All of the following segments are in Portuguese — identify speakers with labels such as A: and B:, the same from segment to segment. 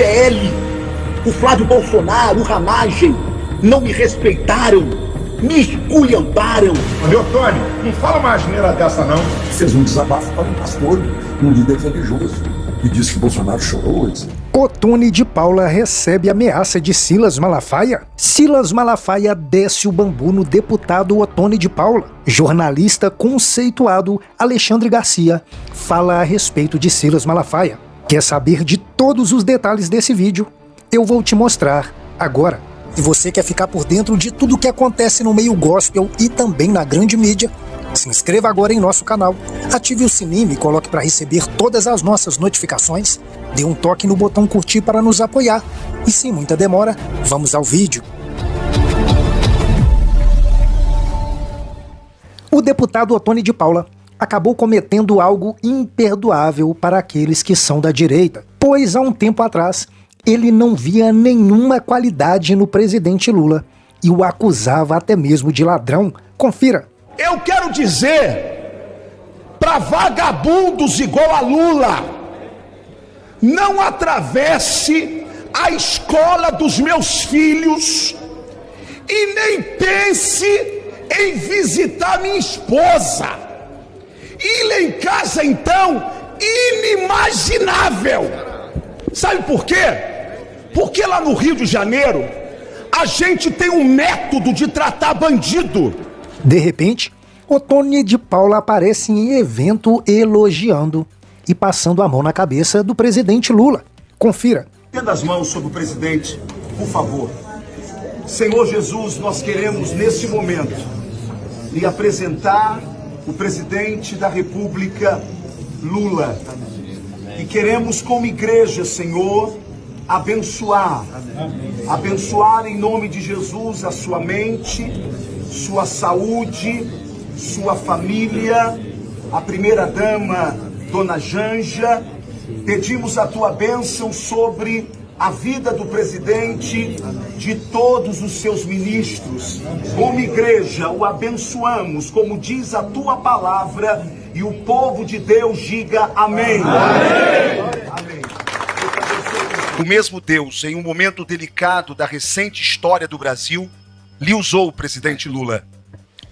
A: PL, o Flávio Bolsonaro, o Ramagem, não me respeitaram, me esculhambaram.
B: Meu Tony, não fala uma asneira dessa não.
C: Fez um desabafo para um pastor, um líder religioso, e disse que Bolsonaro chorou, etc.
D: Otônio de Paula recebe ameaça de Silas Malafaia. Silas Malafaia desce o bambu no deputado Otônio de Paula. Jornalista conceituado Alexandre Garcia fala a respeito de Silas Malafaia. Quer saber de todos os detalhes desse vídeo? Eu vou te mostrar agora. E você quer ficar por dentro de tudo o que acontece no meio gospel e também na grande mídia? Se inscreva agora em nosso canal, ative o sininho e coloque para receber todas as nossas notificações. Dê um toque no botão curtir para nos apoiar. E sem muita demora, vamos ao vídeo. O deputado Otônio de Paula acabou cometendo algo imperdoável para aqueles que são da direita, pois há um tempo atrás ele não via nenhuma qualidade no presidente Lula e o acusava até mesmo de ladrão. Confira.
A: Eu quero dizer para vagabundos igual a Lula: não atravesse a escola dos meus filhos e nem pense em visitar minha esposa. Ir lá em casa, então, inimaginável. Sabe por quê? Porque lá no Rio de Janeiro a gente tem um método de tratar bandido.
D: De repente, Otônio de Paula aparece em evento elogiando e passando a mão na cabeça do presidente Lula. Confira.
A: Tenda as mãos sobre o presidente, por favor. Senhor Jesus, nós queremos nesse momento lhe apresentar o presidente da República, Lula. E queremos como igreja, Senhor, abençoar em nome de Jesus a sua mente, sua saúde, sua família, a primeira-dama, Dona Janja. Pedimos a tua bênção sobre a vida do presidente, de todos os seus ministros. Como igreja, o abençoamos, como diz a tua palavra, e o povo de Deus diga amém. Amém. Amém.
E: O mesmo Deus, em um momento delicado da recente história do Brasil, lhe usou o presidente Lula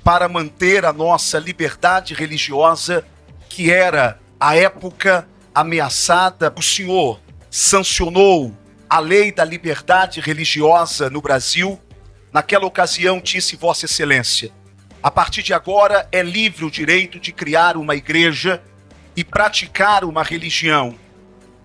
E: para manter a nossa liberdade religiosa, que era, à época, ameaçada. O senhor sancionou a lei da liberdade religiosa no Brasil. Naquela ocasião, disse Vossa Excelência: a partir de agora é livre o direito de criar uma igreja e praticar uma religião.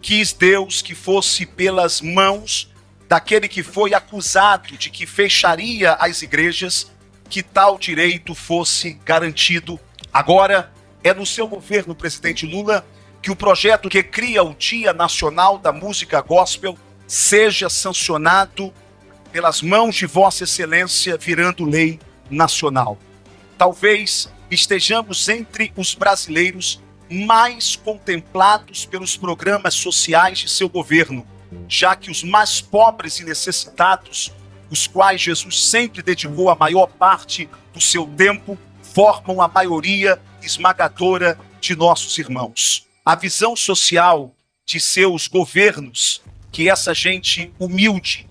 E: Quis Deus que fosse pelas mãos daquele que foi acusado de que fecharia as igrejas, que tal direito fosse garantido. Agora é no seu governo, presidente Lula, que o projeto que cria o Dia Nacional da Música Gospel seja sancionado pelas mãos de Vossa Excelência, virando lei nacional. Talvez estejamos entre os brasileiros mais contemplados pelos programas sociais de seu governo, já que os mais pobres e necessitados, os quais Jesus sempre dedicou a maior parte do seu tempo, formam a maioria esmagadora de nossos irmãos. A visão social de seus governos, que essa gente humilde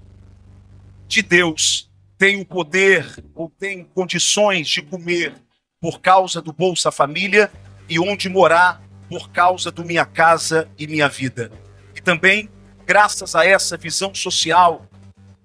E: de Deus tem o poder ou tem condições de comer por causa do Bolsa Família e onde morar por causa do Minha Casa e Minha Vida. E também, graças a essa visão social,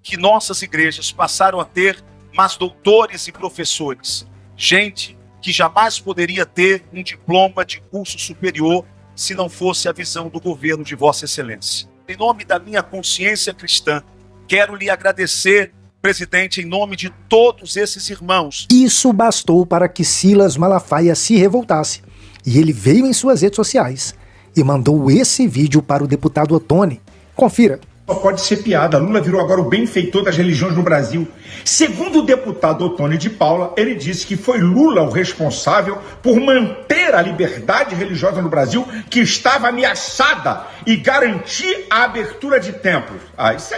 E: que nossas igrejas passaram a ter mais doutores e professores. Gente que jamais poderia ter um diploma de curso superior se não fosse a visão do governo de Vossa Excelência. Em nome da minha consciência cristã, quero lhe agradecer, presidente, em nome de todos esses irmãos.
D: Isso bastou para que Silas Malafaia se revoltasse. E ele veio em suas redes sociais e mandou esse vídeo para o deputado Otônio. Confira.
B: Só pode ser piada. Lula virou agora o benfeitor das religiões no Brasil. Segundo o deputado Otônio de Paula, ele disse que foi Lula o responsável por manter a liberdade religiosa no Brasil, que estava ameaçada, e garantir a abertura de templos.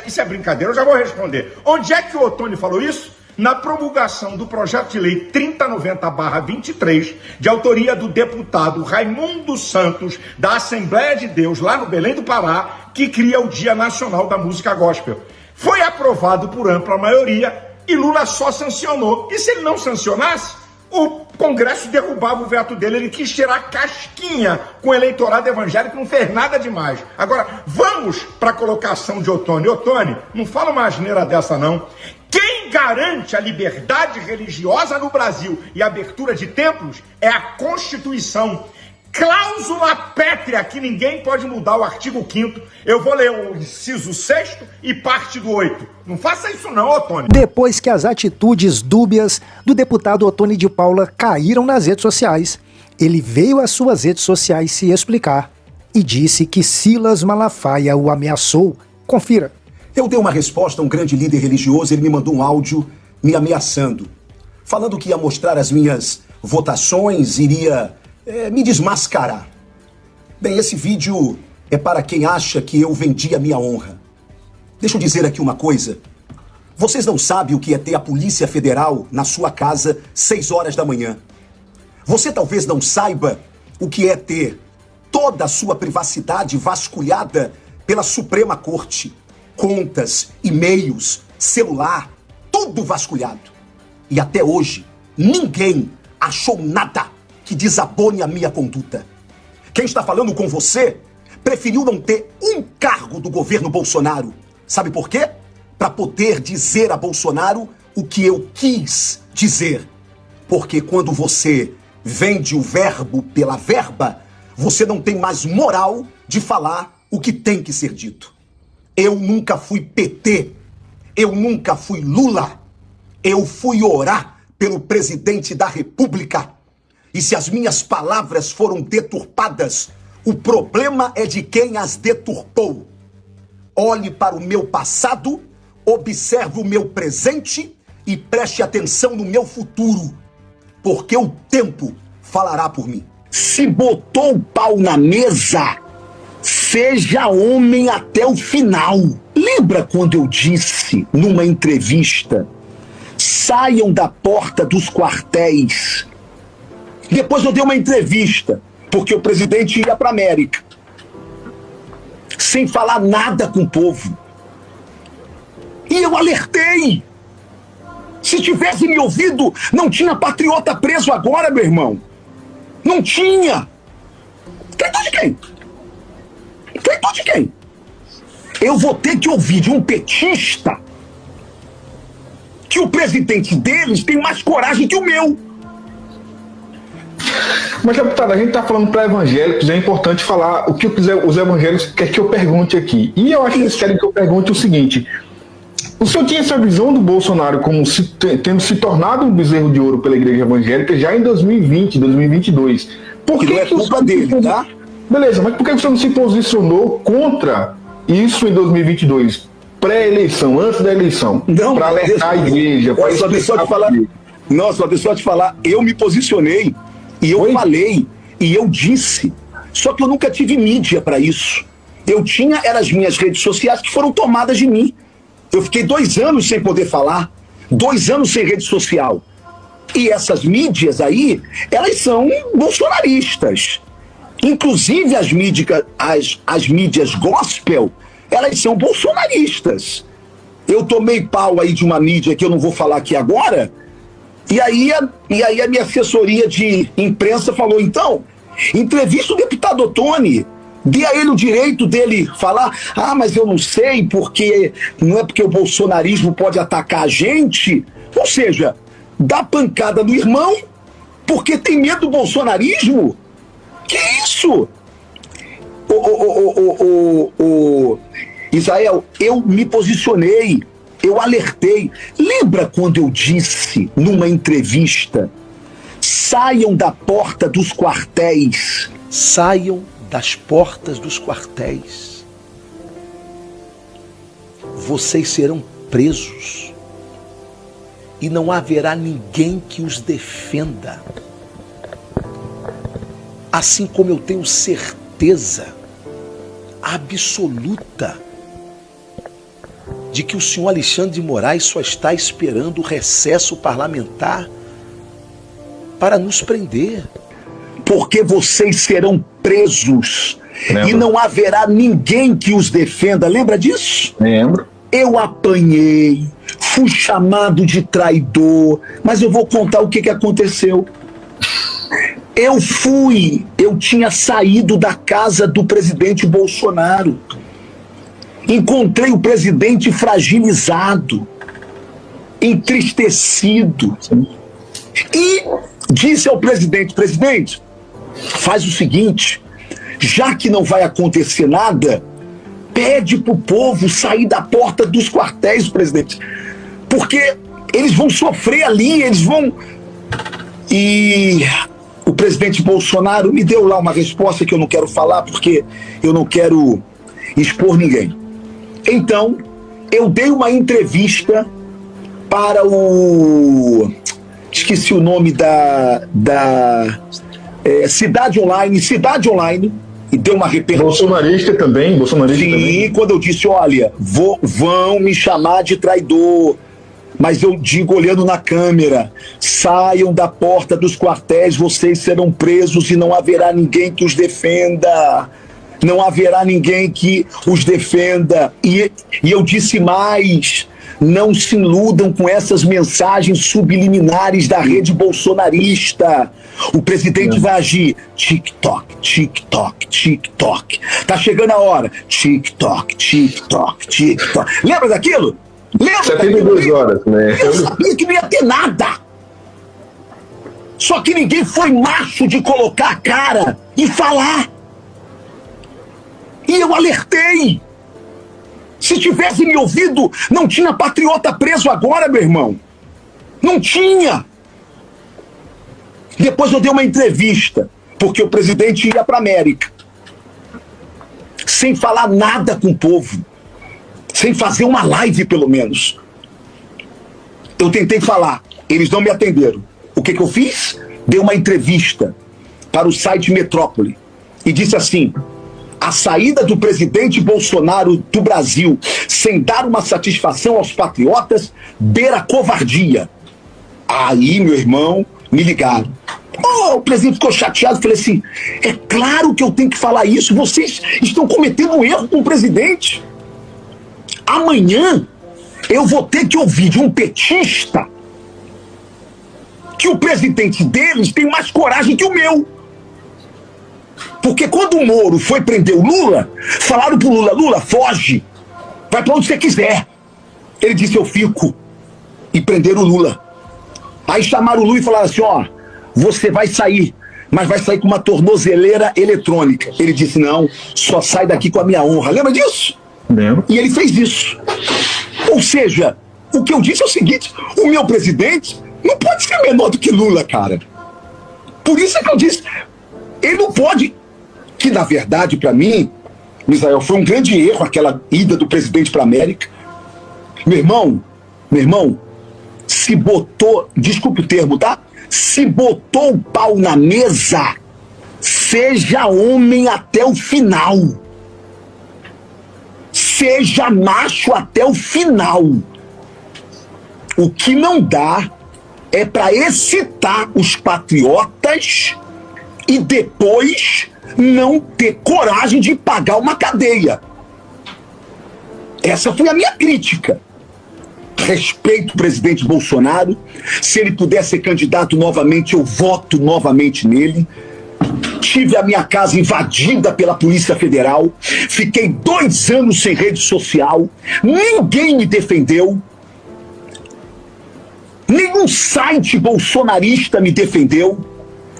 B: Isso é brincadeira, eu já vou responder. Onde é que o Otônio falou isso? na promulgação do projeto de lei 3090/23, de autoria do deputado Raimundo Santos, da Assembleia de Deus, lá no Belém do Pará, que cria o Dia Nacional da Música Gospel. Foi aprovado por ampla maioria e Lula só sancionou. E se ele não sancionasse, o Congresso derrubava o veto dele. Ele quis tirar casquinha com o eleitorado evangélico, não fez nada demais. Agora, vamos para a colocação de Ottoni. Ottoni, não fala uma asneira dessa não. Quem garante a liberdade religiosa no Brasil e a abertura de templos é a Constituição. Cláusula pétrea, que ninguém pode mudar, o artigo 5º. Eu vou ler o inciso 6º e parte do 8º. Não faça isso não, Ottoni.
D: Depois que as atitudes dúbias do deputado Ottoni de Paula caíram nas redes sociais, ele veio às suas redes sociais se explicar e disse que Silas Malafaia o ameaçou. Confira.
A: Eu dei uma resposta a um grande líder religioso, ele me mandou um áudio me ameaçando, falando que ia mostrar as minhas votações, iria me desmascarar. Bem, esse vídeo é para quem acha que eu vendi a minha honra. Deixa eu dizer aqui uma coisa. Vocês não sabem o que é ter a Polícia Federal na sua casa 6 horas da manhã. Você talvez não saiba o que é ter toda a sua privacidade vasculhada pela Suprema Corte. Contas, e-mails, celular, tudo vasculhado. E até hoje, ninguém achou nada que desabone a minha conduta. Quem está falando com você preferiu não ter um cargo do governo Bolsonaro. Sabe por quê? Para poder dizer a Bolsonaro o que eu quis dizer. Porque quando você vende o verbo pela verba, você não tem mais moral de falar o que tem que ser dito. Eu nunca fui PT, eu nunca fui Lula, eu fui orar pelo presidente da República. E se as minhas palavras foram deturpadas, o problema é de quem as deturpou. Olhe para o meu passado, observe o meu presente e preste atenção no meu futuro, porque o tempo falará por mim.
F: Se botou o pau na mesa, seja homem até o final. Lembra quando eu disse numa entrevista, saiam da porta dos quartéis? Depois eu dei uma entrevista, porque o presidente ia para a América, sem falar nada com o povo. E eu alertei. Se tivesse me ouvido, não tinha patriota preso agora, meu irmão. Não tinha. Traidor de quem? Traidor de quem? Eu vou ter que ouvir de um petista que o presidente deles tem mais coragem que o meu.
G: Mas, deputado, a gente está falando para evangélicos, é importante falar o que os evangélicos querem que eu pergunte aqui. E eu acho que eles querem que eu pergunte o seguinte: o senhor tinha essa visão do Bolsonaro como tendo se tornado um bezerro de ouro pela igreja evangélica já em 2020, 2022. Por que
F: não é culpa dele, tá?
G: Beleza, mas por que você não se posicionou contra isso em 2022? Pré-eleição, antes da eleição? Para alertar a igreja, para explicar
F: te falar. Não, só deixa eu te falar, eu me posicionei. E eu falei, e eu disse, só que eu nunca tive mídia para isso. Eu tinha, eram as minhas redes sociais que foram tomadas de mim. Eu fiquei 2 anos sem poder falar, 2 anos sem rede social. E essas mídias aí, elas são bolsonaristas. Inclusive as mídias gospel, elas são bolsonaristas. Eu tomei pau aí de uma mídia que eu não vou falar aqui agora. E aí a minha assessoria de imprensa falou, então, entrevista o deputado Ottoni, dê a ele o direito dele falar, mas eu não sei, porque não é porque o bolsonarismo pode atacar a gente. Ou seja, dá pancada no irmão porque tem medo do bolsonarismo? Que isso? Israel, eu me posicionei. Eu alertei. Lembra quando eu disse numa entrevista, saiam da porta dos quartéis?
H: Saiam das portas dos quartéis. Vocês serão presos e não haverá ninguém que os defenda. Assim como eu tenho certeza absoluta de que o senhor Alexandre de Moraes só está esperando o recesso parlamentar para nos prender.
F: Porque vocês serão presos.
G: Lembro.
F: E não haverá ninguém que os defenda. Lembra disso?
G: Lembro.
F: Eu apanhei, fui chamado de traidor, mas eu vou contar o que aconteceu. Eu tinha saído da casa do presidente Bolsonaro. Encontrei o presidente fragilizado, entristecido. E disse ao presidente: presidente, faz o seguinte, já que não vai acontecer nada, pede pro povo sair da porta dos quartéis, presidente, porque eles vão sofrer ali, eles vão... E o presidente Bolsonaro me deu lá uma resposta que eu não quero falar, porque eu não quero expor ninguém. Então, eu dei uma entrevista para o... esqueci o nome da Cidade Online, e deu uma repercussão.
G: Bolsonarista também.
F: Sim, quando eu disse, olha, vão me chamar de traidor, mas eu digo olhando na câmera, saiam da porta dos quartéis, vocês serão presos e não haverá ninguém que os defenda. Não haverá ninguém que os defenda. E eu disse mais, não se iludam com essas mensagens subliminares da rede bolsonarista. O presidente vai agir. TikTok, TikTok, TikTok. Tá chegando a hora. TikTok, TikTok, TikTok. Lembra daquilo? Lembra
G: 72
F: daquilo?
G: horas, né?
F: Eu sabia que não ia ter nada. Só que ninguém foi macho de colocar a cara e falar. E eu alertei. Se tivesse me ouvido, não tinha patriota preso agora, meu irmão. Não tinha. Depois eu dei uma entrevista, porque o presidente ia para a América, sem falar nada com o povo, sem fazer uma live pelo menos. Eu tentei falar, eles não me atenderam. O que eu fiz? Dei uma entrevista para o site Metrópole e disse assim: a saída do presidente Bolsonaro do Brasil sem dar uma satisfação aos patriotas beira covardia. Aí, meu irmão, me ligaram. O presidente ficou chateado, falei assim: é claro que eu tenho que falar isso, vocês estão cometendo um erro com o presidente. Amanhã eu vou ter que ouvir de um petista que o presidente deles tem mais coragem que o meu. Porque quando o Moro foi prender o Lula, falaram pro Lula: Lula, foge, vai pra onde você quiser. Ele disse: eu fico. E prenderam o Lula. Aí chamaram o Lula e falaram assim: ó, você vai sair, mas vai sair com uma tornozeleira eletrônica. Ele disse: não, só sai daqui com a minha honra. Lembra disso?
G: Lembro.
F: E ele fez isso. Ou seja, o que eu disse é o seguinte: o meu presidente não pode ser menor do que Lula, cara. Por isso é que eu disse, ele não pode. Que na verdade, para mim, Misael, foi um grande erro aquela ida do presidente para a América. Meu irmão, se botou, desculpe o termo, tá? Se botou o pau na mesa, seja homem até o final. Seja macho até o final. O que não dá é para excitar os patriotas e depois não ter coragem de pagar uma cadeia. Essa foi a minha crítica. Respeito o presidente Bolsonaro. Se ele puder ser candidato novamente, eu voto novamente nele. Tive a minha casa invadida pela Polícia Federal. Fiquei 2 anos sem rede social. Ninguém me defendeu. Nenhum site bolsonarista me defendeu.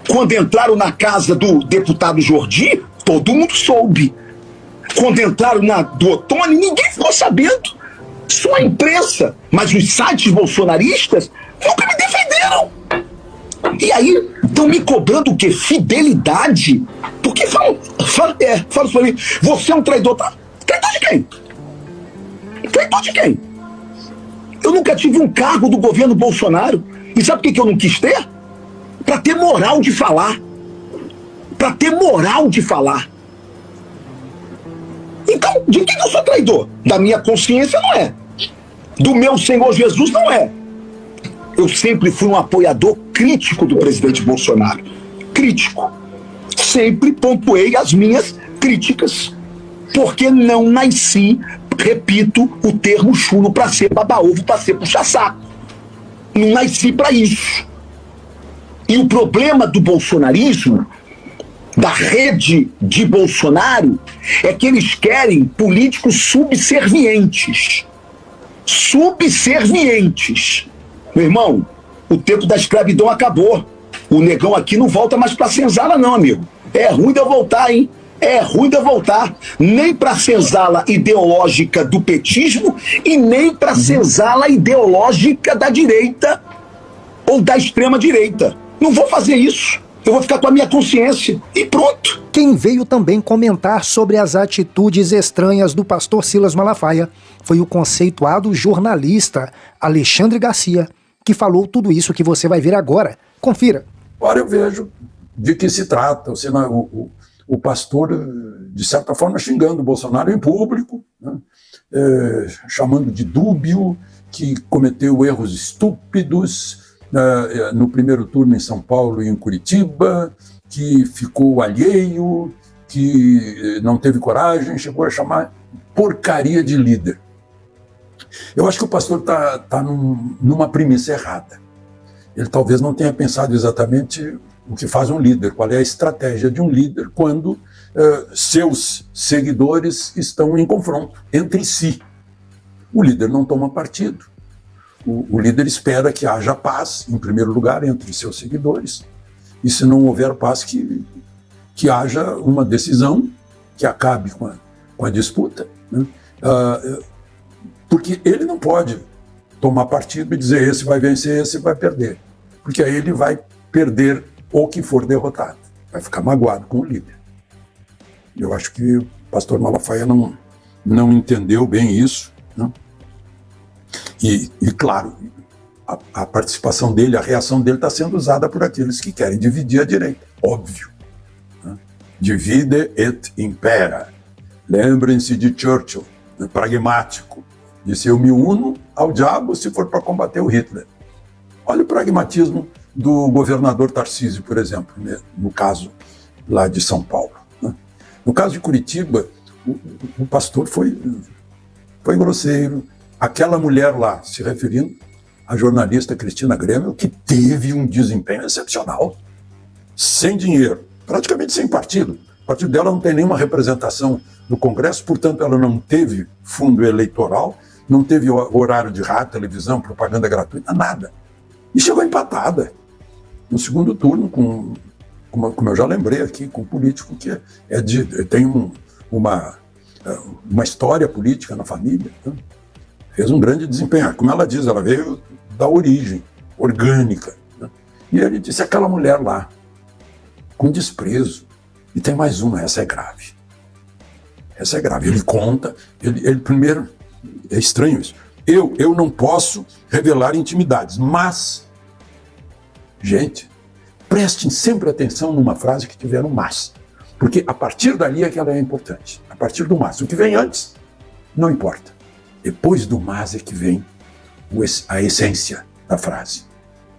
F: Quando entraram na casa do deputado Jordi, todo mundo soube. Quando entraram na do Ottoni, ninguém ficou sabendo. Só a imprensa. Mas os sites bolsonaristas nunca me defenderam. E aí, estão me cobrando o quê? Fidelidade? Porque falam pra mim: você é um traidor. Tá? Traidor de quem? Traidor de quem? Eu nunca tive um cargo do governo Bolsonaro. E sabe por que eu não quis ter? Para ter moral de falar. Para ter moral de falar. Então, de quem eu sou traidor? Da minha consciência não é. do meu Senhor Jesus, não é. Eu sempre fui um apoiador crítico do presidente Bolsonaro. Crítico. Sempre pontuei as minhas críticas. Porque não nasci, repito, o termo chulo para ser baba-ovo, para ser puxa-saco. Não nasci para isso. E o problema do bolsonarismo, da rede de Bolsonaro, é que eles querem políticos subservientes. Subservientes. Meu irmão, o tempo da escravidão acabou. O negão aqui não volta mais pra senzala não, amigo. É ruim de eu voltar, hein? É ruim de eu voltar. Nem pra senzala ideológica do petismo e nem pra senzala ideológica da direita ou da extrema direita. Não vou fazer isso. Eu vou ficar com a minha consciência e pronto.
D: Quem veio também comentar sobre as atitudes estranhas do pastor Silas Malafaia foi o conceituado jornalista Alexandre Garcia, que falou tudo isso que você vai ver agora. Confira.
C: Ora, eu vejo de que se trata. O pastor, de certa forma, xingando o Bolsonaro em público, né? Chamando de dúbio, que cometeu erros estúpidos no primeiro turno em São Paulo e em Curitiba, que ficou alheio, que não teve coragem, chegou a chamar porcaria de líder. Eu acho que o pastor está numa premissa errada. Ele talvez não tenha pensado exatamente o que faz um líder, qual é a estratégia de um líder quando seus seguidores estão em confronto entre si. O líder não toma partido. O líder espera que haja paz, em primeiro lugar, entre seus seguidores. E se não houver paz, que haja uma decisão que acabe com a disputa, né? Porque ele não pode tomar partido e dizer esse vai vencer, esse vai perder. Porque aí ele vai perder ou que for derrotado. Vai ficar magoado com o líder. Eu acho que o pastor Malafaia não entendeu bem isso, né? E claro, a participação dele, a reação dele está sendo usada por aqueles que querem dividir a direita. Óbvio. Né? Divide et impera. Lembrem-se de Churchill, né? Pragmático. Disse, eu me uno ao diabo se for para combater o Hitler. Olha o pragmatismo do governador Tarcísio, por exemplo, né? No caso lá de São Paulo. Né? No caso de Curitiba, o pastor foi grosseiro. Aquela mulher lá, se referindo à jornalista Cristina Grêmio, que teve um desempenho excepcional, sem dinheiro, praticamente sem partido. O partido dela não tem nenhuma representação no Congresso, portanto ela não teve fundo eleitoral, não teve horário de rádio, televisão, propaganda gratuita, nada. E chegou empatada no segundo turno, como eu já lembrei aqui, com um político que tem uma história política na família, né? Fez um grande desempenho. Como ela diz, ela veio da origem orgânica, né? E ele disse, aquela mulher lá, com desprezo. E tem mais uma, essa é grave. Essa é grave. Ele conta, ele primeiro, é estranho isso, eu não posso revelar intimidades, mas, gente, prestem sempre atenção numa frase que tiver um mas, porque a partir dali é que ela é importante, a partir do mas. O que vem antes, não importa. Depois do mas é que vem a essência da frase.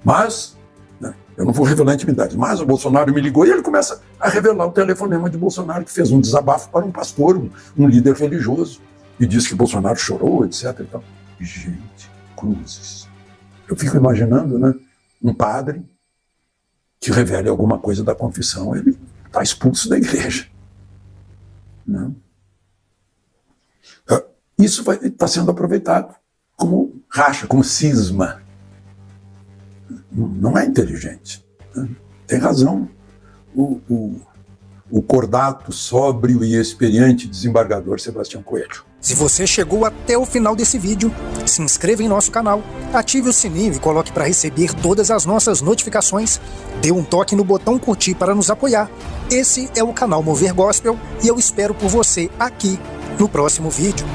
C: Mas, né, eu não vou revelar intimidades, mas o Bolsonaro me ligou e ele começa a revelar o telefonema de Bolsonaro, que fez um desabafo para um pastor, um líder religioso, e disse que Bolsonaro chorou, etc. Então, gente, cruzes. Eu fico imaginando, né, um padre que revele alguma coisa da confissão, ele está expulso da igreja. Né? Isso está sendo aproveitado como racha, como cisma. Não é inteligente. Né? Tem razão o cordato, sóbrio e experiente desembargador Sebastião Coelho.
D: Se você chegou até o final desse vídeo, se inscreva em nosso canal, ative o sininho e coloque para receber todas as nossas notificações. Dê um toque no botão curtir para nos apoiar. Esse é o canal Mover Gospel e eu espero por você aqui no próximo vídeo.